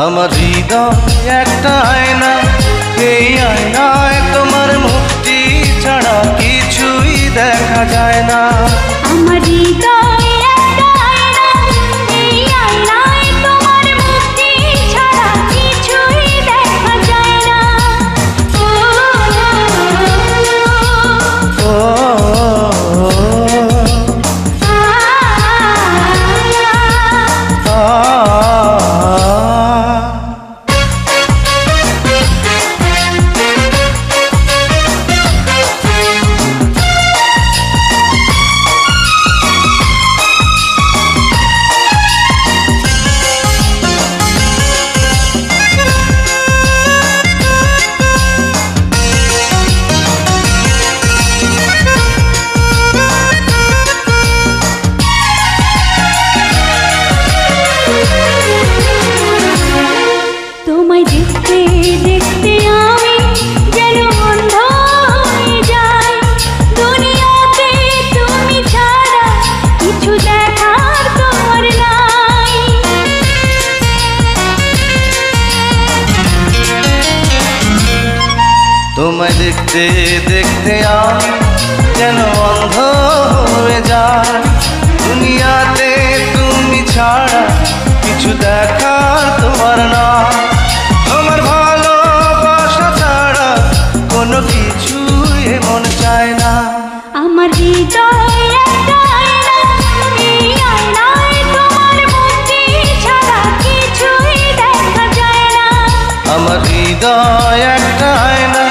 আমার হৃদয় একটা আয়না, এই আয়নায় তোমার মুক্তি ছাড়া কিছুই দেখা যায় না। আমার হৃদয় একটা আয়না, এই আয়নায় তোমার মুক্তি ছাড়া কিছুই দেখা যায় না। ও তোমায় দেখতে দেখতে আমি যেন অন্ধ হয়ে যাই, দুনিয়াতে তুমি ছাড়া কিছু দেখার তোমার নাই। তোমায় দেখতে দেখতে আমি যেন অন্ধ হয়ে যাই, দুনিয়াতে তুমি ছাড়া কিছু দেখার তোমার না। তোমার ভালোবাসা ছাড়া কোনো কিছু এমন চায় না। আমার হৃদয় একটা আয়না, এই আয়নায় তোমার মুক্তি ছাড়া কিছুই দেখা যায় না। আমার হৃদয় একটা আয়না,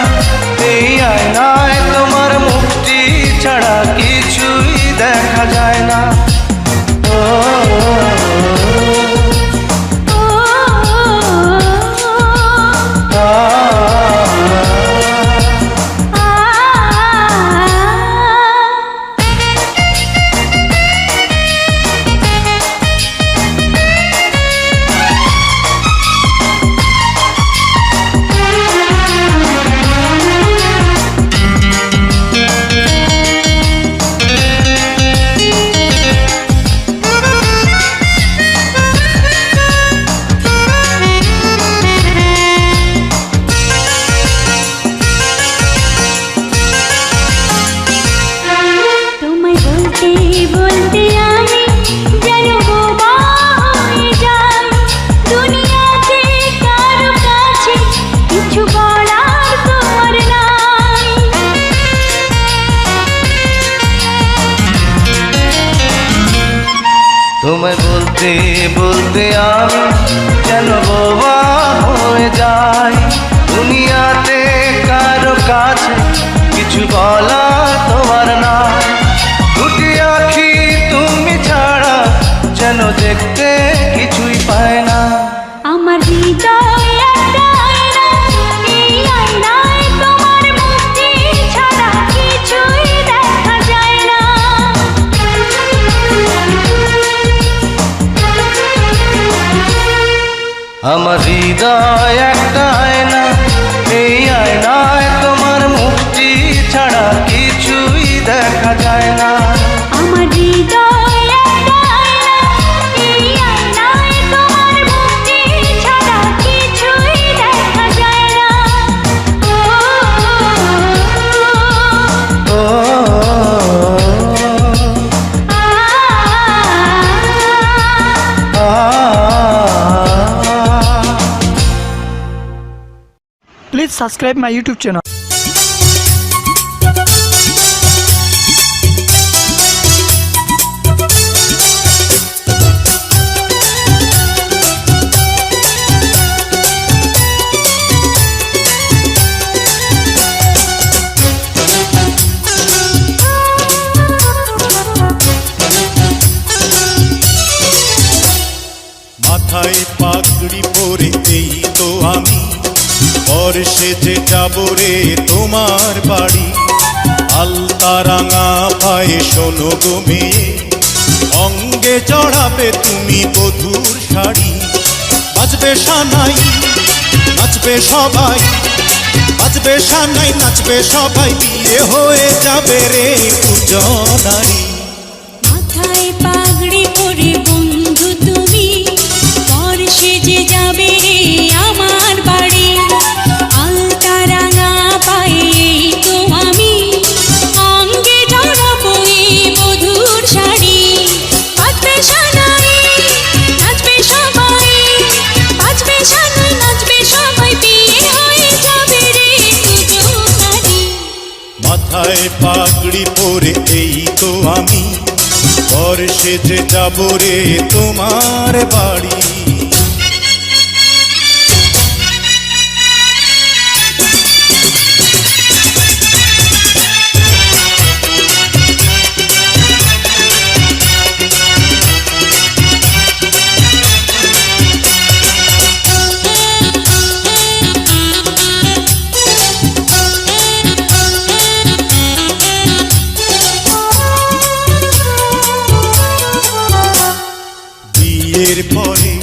এই আয়নায় তোমার মুক্তি ছাড়া কিছুই দেখা যায় না। ও তোমায় বলতে বলতে আমি যেন বোবা হয়ে যাই, দুনিয়াতে কারো কাছে কিছু বলার তোমার নাই। তোমায় বলতে বলতে আমি যেন বোবা হয়ে যাই, দুনিয়াতে কারো কাছে কিছু বলার তোমার না। দুটি আঁখি তুমি ছাড়া যেন দেখতে কিছুই পায় না। আমার হৃদয় একটা আয়না, এই আয়নায় তোমার মুক্তি ছাড়া কিছুই দেখা যায় না। আমার হৃদয় একটা আয়না, এই আয়নায় তোমার মুক্তি ছাড়া কিছুই দেখা যায় না। আমার হৃদয় একটা আয়না, এই আয়নায় তোমার মুক্তি ছাড়া কিছুই দেখা যায় না। ও Please subscribe my YouTube channel. মাথায় পাগড়ি পরে এই তো আমি বর্ষে যে যাব রে তোমার বাড়ি। আলতা রাঙা পায়ে শোনো গো মেয়ে, অঙ্গে চড়াবে তুমি বধূর শাড়ি। বাজবে সানাই নাচবে সবাই, বাজবে সানাই নাচবে সবাই, বিয়ে হয়ে যাবে রে দুজনারই। মাথায় পাগড়ি পরে বন্ধু তুমি বর্ষে যে যাবে রে আমি পর সেজে যাব রে তোমার বাড়ি। বিয়ের পরে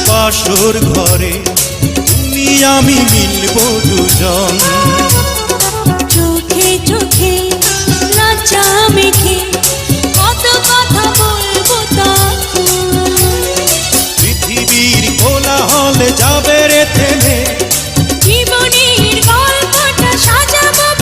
বাসর ঘরে তুমি আমি মিলবো দুজন।